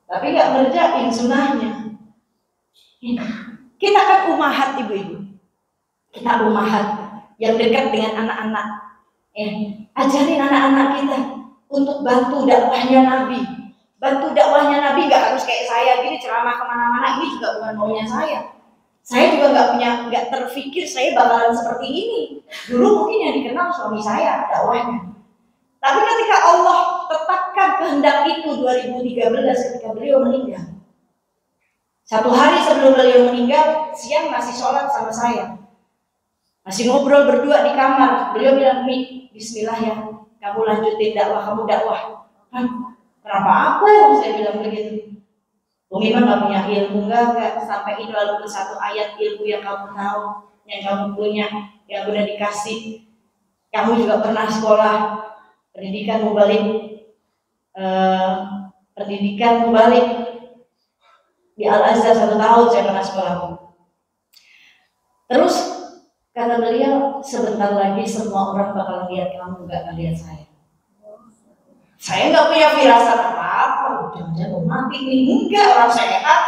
tapi nggak ngerjain sunnahnya. Kita kan umahat ibu-ibu, kita umahat yang dekat dengan anak-anak. Ajarin anak-anak kita untuk bantu dakwahnya Nabi. Bantu dakwahnya Nabi nggak harus kayak saya gini ceramah kemana-mana. Ini juga bukan maunya saya. Saya juga nggak terpikir saya bakalan seperti ini. Dulu mungkin yang dikenal suami saya dakwahnya. Tapi ketika Allah tetapkan kehendak itu 2013 ketika beliau meninggal. Satu hari sebelum beliau meninggal, siang masih sholat sama saya. Masih ngobrol berdua di kamar. Beliau bilang, "Mi, bismillah ya, kamu lanjutin dakwah, kamu dakwah." Kenapa aku? Saya bilang begitu. Umi mah gak punya ilmu, enggak sampaikan walaupun satu ayat ilmu yang kamu tahu, yang kamu punya, yang udah dikasih. Kamu juga pernah sekolah pendidikan mubalik di Al-Azhar 1 tahun saya pernah sekolah. Terus kata beliau, sebentar lagi semua orang bakal lihat kamu, gak lihat saya. Saya nggak punya firasat apa-apa, jangan-jangan mati nih. Enggak, orang sehat,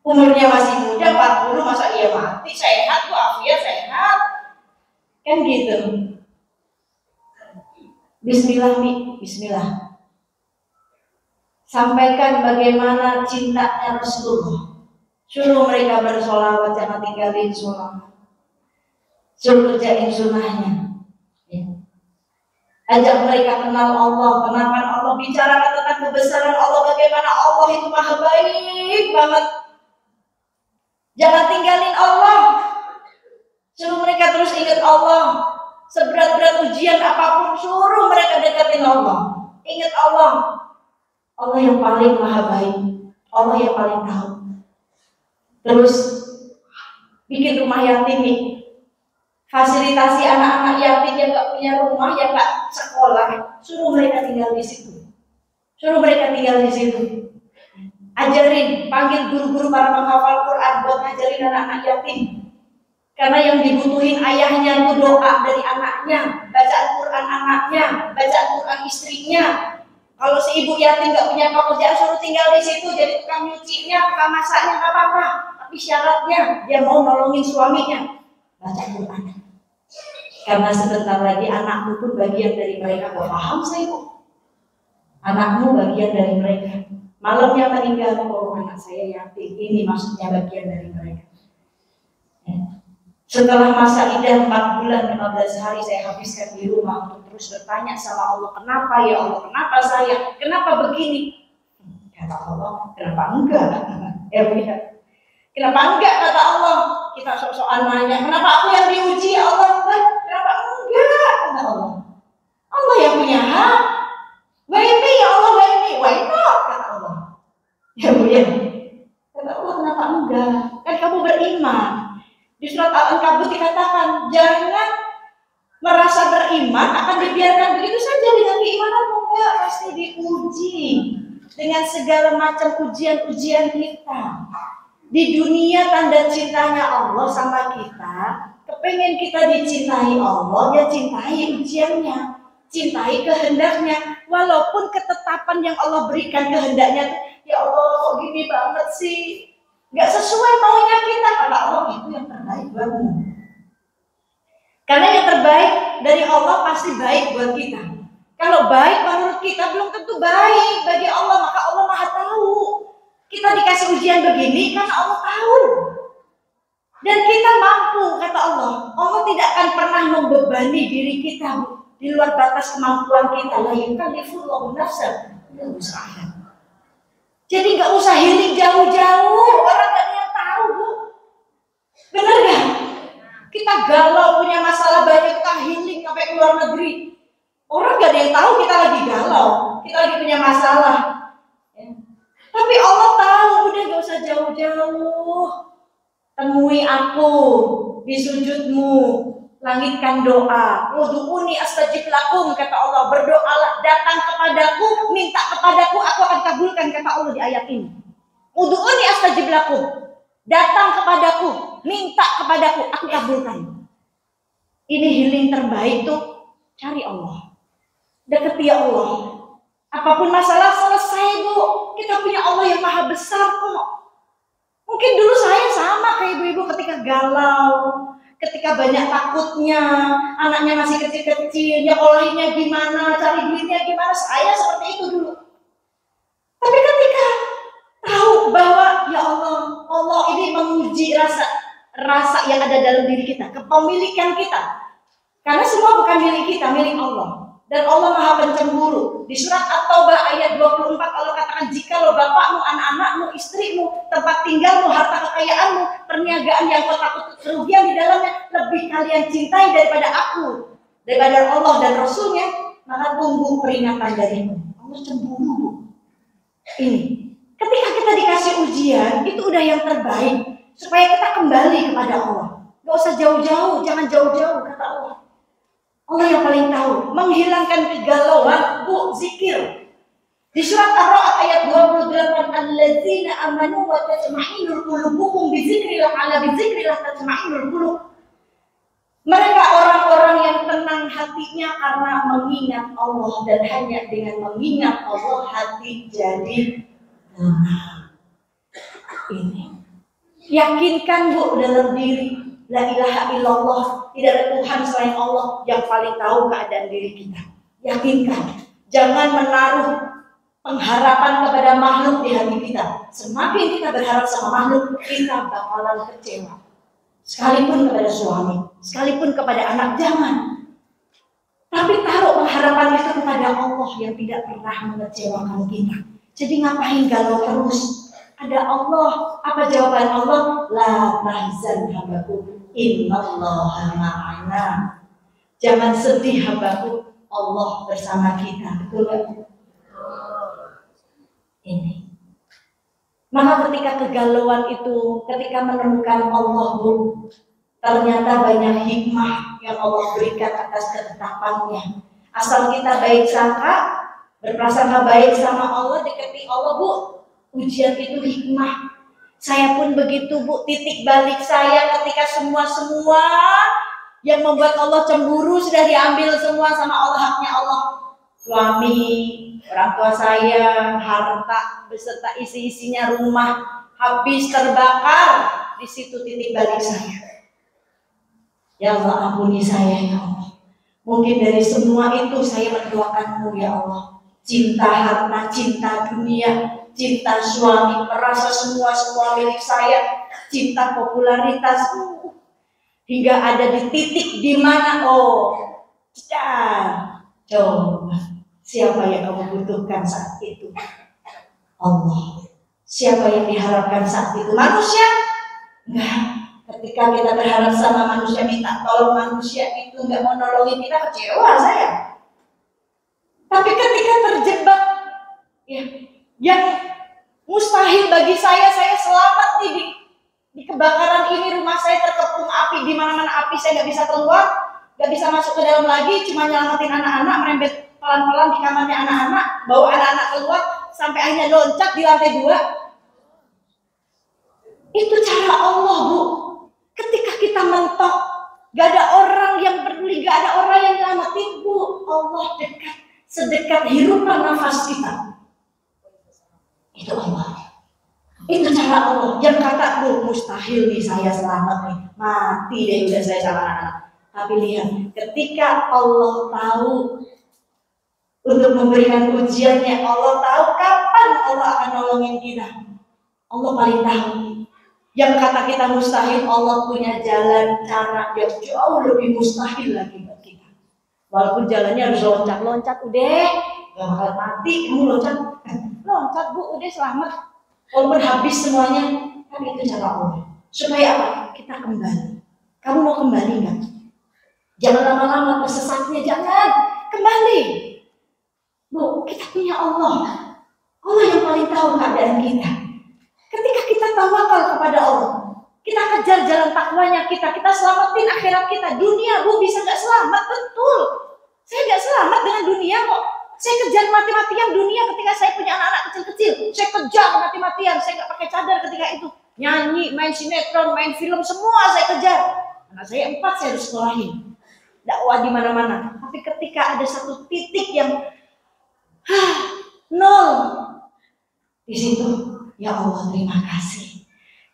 umurnya masih muda, 40, masa dia mati? Sehat, walafiat sehat, kan gitu. Bismillah, Mi, bismillah. Sampaikan bagaimana cintanya Rasulullah. Suruh mereka bersolawat, jangan tinggalin solawat. Suruh kerjain sunnahnya. Ajak mereka kenal Allah, kenalkan Allah, bicarakan tentang kebesaran Allah, bagaimana Allah itu maha baik banget. Jangan tinggalin Allah. Suruh mereka terus ingat Allah. Seberat-berat ujian apapun, suruh mereka deketin Allah. Ingat Allah. Allah yang paling maha baik, Allah yang paling tahu. Terus bikin rumah yatim nih. Fasilitasi anak-anak yatim yang gak punya rumah, yang gak sekolah, suruh mereka tinggal di situ. Suruh mereka tinggal di situ. Ajarin, panggil guru-guru para penghafal Quran buat ngajarin anak-anak yatim. Karena yang dibutuhin ayahnya itu doa dari anaknya, bacaan Quran anaknya, bacaan Quran istrinya. Kalau si ibu yatim gak punya pekerjaan, suruh tinggal di situ, jadi tukang nyucinya, tukang masaknya, gak apa-apa. Tapi syaratnya dia mau nolongin suaminya, baca Quran. Karena sebentar lagi anakmu pun bagian dari mereka. Kok paham saya Bu? Anakmu bagian dari mereka. Malamnya meninggal, oh anak saya yatim. Ini maksudnya bagian dari mereka. Setelah masa idah 4 bulan 15 hari saya habiskan di rumah untuk terus bertanya sama Allah, kenapa ya Allah, kenapa saya, kenapa begini? Kata Allah, kenapa enggak? Kenapa enggak, kata Allah. Kita sok-sokan nanya, kenapa aku yang diuji ya Allah? Kenapa enggak, kata Allah. Allah yang punya hak. Why me ya Allah, why not, kata Allah. Ya Bu ya. Kata Allah, kenapa enggak? Kan kamu beriman. Di surat Al-Ankabut dikatakan, jangan merasa beriman akan dibiarkan begitu saja dengan keimananmu. Enggak, pasti diuji dengan segala macam ujian-ujian kita. Di dunia tanda cintanya Allah sama kita, kepengen kita dicintai Allah, ya cintai ujiannya, cintai kehendaknya. Walaupun ketetapan yang Allah berikan kehendaknya, ya Allah kok gini banget sih, nggak sesuai maunya kita, kata Allah itu yang terbaik buatmu. Karena yang terbaik dari Allah pasti baik buat kita. Kalau baik menurut kita belum tentu baik bagi Allah, maka Allah Maha tahu. Kita dikasih ujian begini karena Allah tahu. Dan kita mampu, kata Allah. Allah tidak akan pernah membebani diri kita di luar batas kemampuan kita. La yukallifullahu nafsan illa wus'aha. Jadi nggak usah healing jauh-jauh, orang nggak ada yang tahu Bu. Benar nggak? Kita galau, punya masalah banyak, kita healing sampai ke luar negeri. Orang nggak ada yang tahu kita lagi galau, kita lagi punya masalah. Tapi Allah tahu, udah gak usah jauh-jauh. Temui aku di sujudmu, langitkan doa. Ud'uni astajib lakum, kata Allah. Berdoalah, datang kepadaku, minta kepadaku, aku akan kabulkan, kata Allah di ayat ini. Ud'uni astajib lakum, datang kepadaku, minta kepadaku, aku kabulkan. Ini healing terbaik tuh, cari Allah, deketi Allah. Apapun masalah selesai Bu, kita punya galau, ketika banyak takutnya, anaknya masih kecil-kecil, nyekolahinnya gimana, cari duitnya gimana, saya seperti itu dulu. Tapi ketika tahu bahwa ya Allah ini menguji rasa yang ada dalam diri kita, kepemilikan kita. Karena semua bukan milik kita, milik Allah. Dan Allah Maha Pencemburu. Di surat At-Taubah ayat 24 Allah katakan, jikalau bapakmu, anak-anakmu, istrimu, tempat tinggalmu, harta kekayaanmu, perniagaan yang kau takut kerugian di dalamnya lebih kalian cintai daripada aku, daripada Allah dan Rasulnya, maka tunggu peringatan darimu. Allah cemburu. Ini ketika kita dikasih ujian, itu udah yang terbaik supaya kita kembali kepada Allah. Gak usah jauh-jauh, jangan jauh-jauh, kata Allah. Allah yang paling tahu, menghilangkan kegalauan, zikir. Di surat Ar-Ra'd ayat 28, alladzina amanu wa tatma'innul qulubuhum bi dzikrillah, ala bi dzikrillah tatma'innul qulub. Mereka orang-orang yang tenang hatinya karena mengingat Allah, dan hanya dengan mengingat Allah hati jadi tenang. Ini yakinkan dalam diri, la ilaha illallah, tidak ada Tuhan selain Allah yang paling tahu keadaan diri kita. Yakinkan, jangan menaruh pengharapan kepada makhluk di hati kita. Semakin kita berharap sama makhluk, kita bakalan kecewa. Sekalipun kepada suami, sekalipun kepada anak, jangan. Tapi taruh pengharapan itu kepada Allah yang tidak pernah mengecewakan kita. Jadi ngapain galau terus? Ada Allah. Apa jawaban Allah? La tahzan hambaku, innallaha ma'ana. Jangan sedih hambaku, Allah bersama kita. Betul gak? Ini. Maka ketika kegalauan itu, ketika menemukan Allah, ternyata banyak hikmah yang Allah berikan atas ketetapannya. Asal kita baik sangka, berprasangka baik sama Allah, dekati Allah, ujian itu hikmah. Saya pun begitu, titik balik saya ketika semua yang membuat Allah cemburu sudah diambil semua sama Allah, haknya Allah. Suami, orang tua saya, harta beserta isi-isinya rumah habis terbakar. Di situ titik balik saya. Ya Allah, ampuni saya ya Allah. Mungkin dari semua itu saya mendoakanmu ya Allah. Cinta harta, cinta dunia, cinta suami, merasa semua milik saya, cinta popularitas, hingga ada di titik di mana coba siapa yang kamu butuhkan saat itu? Allah. Siapa yang diharapkan saat itu? Manusia? Enggak. Ketika kita berharap sama manusia, minta tolong manusia itu enggak mau nolongin kita, kecewa saya. Tapi ketika terjebak yang mustahil bagi saya selamat di kebakaran ini, rumah saya terkepung api, di mana-mana api, saya nggak bisa keluar, nggak bisa masuk ke dalam lagi, cuma nyelamatin anak-anak, merembet pelan-pelan di kamarnya anak-anak, bawa anak-anak keluar, sampai akhirnya loncat di lantai 2. Itu cara Allah, Ketika kita mentok, gak ada orang yang peduli, gak ada orang yang nyelamatin, Allah dekat, sedekat hirupan nafas kita. Itu Allah. Itu cara Allah. Yang kata, mustahil nih saya selamat nih, mati deh udah saya sama anak-anak. Tapi lihat, ketika Allah tahu untuk memberikan ujiannya, Allah tahu kapan Allah akan nolongin kita. Allah paling tahu. Yang kata kita mustahil, Allah punya jalan cara yang jauh lebih mustahil lagi buat kita. Walaupun jalannya harus loncat-loncat, udah gak bakal mati, kamu loncat udah selamat. Walaupun habis semuanya, kan itu cara Allah. Supaya apa? Kita kembali. Kamu mau kembali nggak? Jangan lama-lama tersesatnya, jangan. Kembali. Kita punya Allah. Allah yang paling tahu keadaan kita. Ketika kita tawakal kepada Allah, kita kejar jalan takwanya kita selamatin akhirat kita. Dunia, bisa nggak selamat, betul. Saya nggak selamat dengan dunia kok. Saya kejar mati-matian dunia ketika saya punya anak-anak kecil-kecil. Saya kejar mati-matian, saya nggak pakai cadar ketika itu. Nyanyi, main sinetron, main film, semua saya kejar. Anak saya 4 saya harus sekolahin. Dakwah di mana-mana. Tapi ketika ada satu titik yang 0, di situ, ya Allah terima kasih.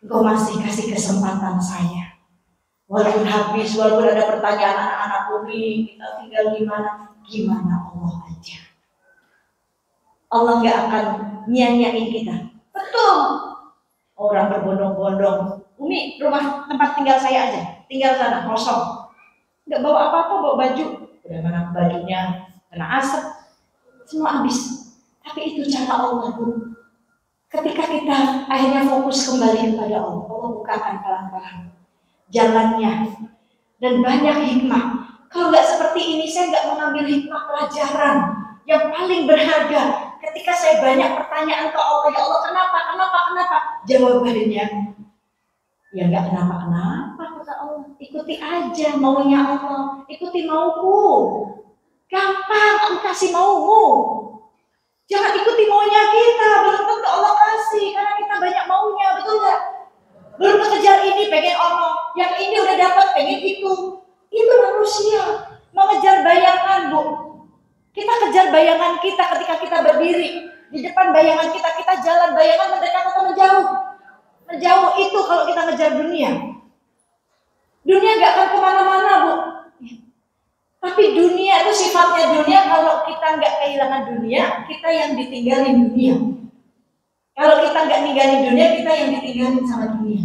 Engkau masih kasih kesempatan saya. Walaupun habis, walaupun ada pertanyaan anak-anak Umi, kita tinggal gimana Allah aja. Allah gak akan nyanyain kita. Betul. Orang berbondong-bondong, Umi rumah tempat tinggal saya aja, tinggal sana kosong, nggak bawa apa-apa, bawa baju, udah mana bajunya kena asap, semua habis. Tapi itu cara Allah, Bu. Ketika kita akhirnya fokus kembali kepada Allah, Allah bukakan pelan-pelan jalannya dan banyak hikmah. Kalau nggak seperti ini, saya nggak mengambil hikmah pelajaran yang paling berharga. Ketika saya banyak pertanyaan ke Allah, ya Allah kenapa? Jawabannya, ya nggak kenapa-kenapa kata Allah. Ikuti aja maunya Allah, ikuti mauku. Gampang, aku kasih maumu. Jangan ikuti maunya kita, belum tentu Allah kasih karena kita banyak maunya, betul nggak? Belum kejar ini pengen Allah, yang ini udah dapat pengen itu. Itu manusia mengejar bayangan, Bu. Kita kejar bayangan kita ketika kita berdiri di depan bayangan kita jalan, bayangan mendekat atau menjauh? Menjauh. Itu kalau kita ngejar dunia. Dunia gak akan kemana-mana, Bu. Tapi dunia itu sifatnya dunia, kalau kita nggak kehilangan dunia, kita yang ditinggalin dunia. Kalau kita nggak ninggalin dunia, kita yang ditinggalin sama dunia.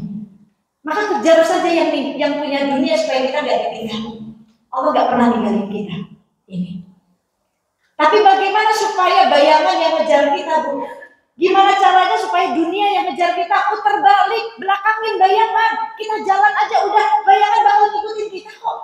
Maka kejar saja yang punya dunia supaya kita nggak ditinggalin. Allah nggak pernah ninggalin kita. Ini. Tapi bagaimana supaya bayangan yang ngejar kita, Bu? Gimana caranya supaya dunia yang ngejar kita putar balik, belakangin bayangan. Kita jalan aja udah, bayangan bakal ngikutin kita kok.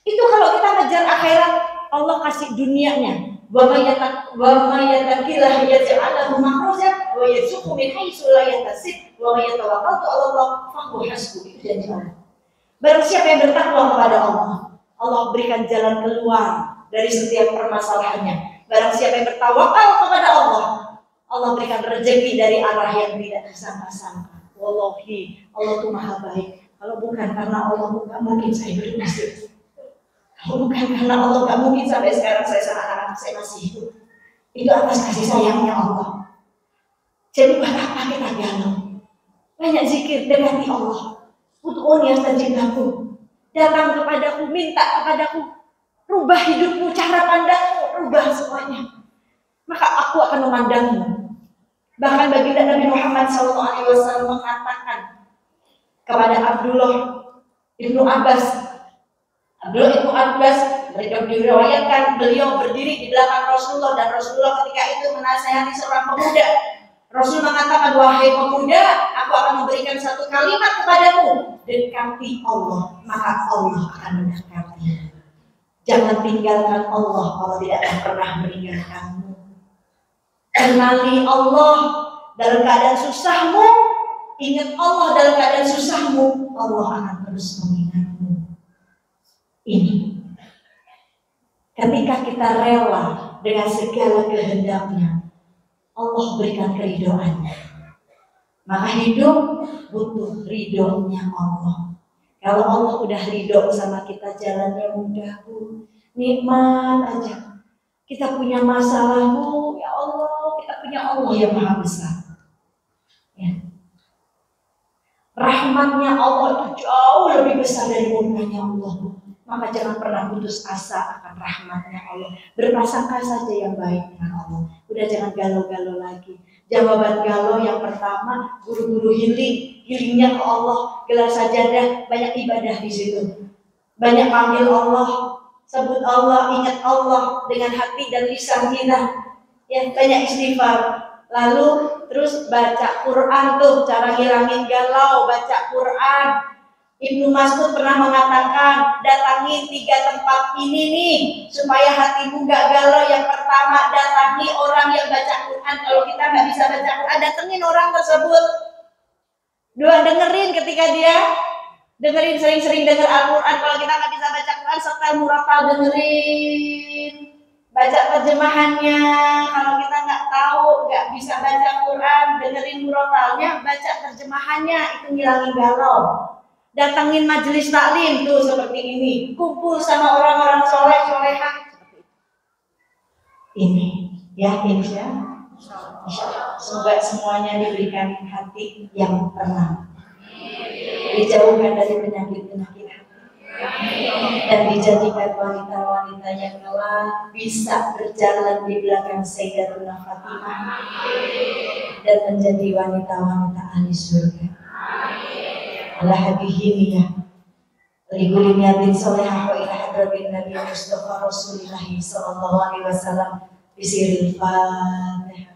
Itu kalau kita ngejar akhirat, Allah kasih dunianya. Wa may yattaqillaha yaj'al lahu makhrajan wa yarzuqhu min haitsu la yahtasib wa may yatawakkalu 'ala Allah fa huwa hasbuh. Itu janji Allah. Barang siapa yang bertakwa kepada Allah, Allah berikan jalan keluar dari setiap permasalahannya. Barang siapa yang bertawakal kepada Allah, Allah berikan rezeki dari arah yang tidak disangka-sangka. Wallahi, Allah itu maha baik. Kalau bukan karena Allah, nggak mungkin saya hidup masih. Kalau bukan karena Allah, nggak mungkin sampai sekarang saya sama anak-anak saya masih hidup. Itu atas kasih sayangnya Allah. Jadi buat apa kita galau? Banyak zikir, dekati Allah. Ud'uni astajib lakum. Datang kepadaku, minta kepadaku. Rubah hidupmu, cara pandangmu, rubah semuanya. Maka aku akan memandangmu. Bahkan baginda Nabi Muhammad SAW mengatakan kepada Abdullah ibnu Abbas, diriwayatkan beliau berdiri di belakang Rasulullah dan Rasulullah ketika itu menasihati seorang pemuda. Rasul mengatakan, wahai pemuda, aku akan memberikan satu kalimat kepadamu, dekati Allah, maka Allah akan mendekati. Jangan tinggalkan Allah, Allah tidak akan pernah meninggalkanmu. Kenali Allah dalam keadaan susahmu, ingat Allah dalam keadaan susahmu, Allah akan terus mengingatmu. Ini ketika kita rela dengan segala kehendaknya, Allah berikan keridhoannya. Maka hidup butuh ridhonya Allah. Kalau Allah udah ridho sama kita, jalannya mudah, Bu, nikmat aja. Kita punya masalah, Bu, ya Allah, kita punya Allah yang maha besar. Ya. Rahmatnya Allah itu jauh lebih besar dari murkanya Allah, Bu. Maka jangan pernah putus asa akan rahmatnya Allah. Berprasangka saja yang baik dengan Allah. Udah jangan galau-galau lagi. Jawaban galau yang pertama, buru-buru healingnya ke Allah, gelar sajadah, banyak ibadah di situ. Banyak panggil Allah, sebut Allah, ingat Allah dengan hati dan lisan kita. Ya, banyak istighfar. Lalu terus baca Quran tuh, cara ngilangin galau, baca Quran. Ibnu Mas'ud pernah mengatakan, datangi 3 tempat ini nih supaya hatimu gak galau. Yang pertama, datangi orang yang baca Quran. Kalau kita gak bisa baca Quran, datengin orang tersebut. 2, dengerin ketika dia dengerin, sering-sering denger Al-Quran. Kalau kita gak bisa baca Quran, setel murafal, dengerin, baca terjemahannya. Kalau kita gak tahu, gak bisa baca Quran, dengerin murafalnya, baca terjemahannya. Itu ngilangin galau. Datangin majelis taklim tuh seperti ini, kumpul sama orang-orang soleh-solehah seperti itu. Ini ya, insya Allah. Semoga semuanya diberikan hati yang tenang. dijauhkan dari penyakit-penyakit hati, dan dijadikan wanita-wanita yang kelak bisa berjalan di belakang Sayyidatuna Fatimah dan menjadi wanita-wanita ahli surga. Ala hadhihi ya likulli niyatin sholihah wa ila hadratin Nabi Mustafa Rasulillah sallallahu alaihi wasallam bisiril Fatihah.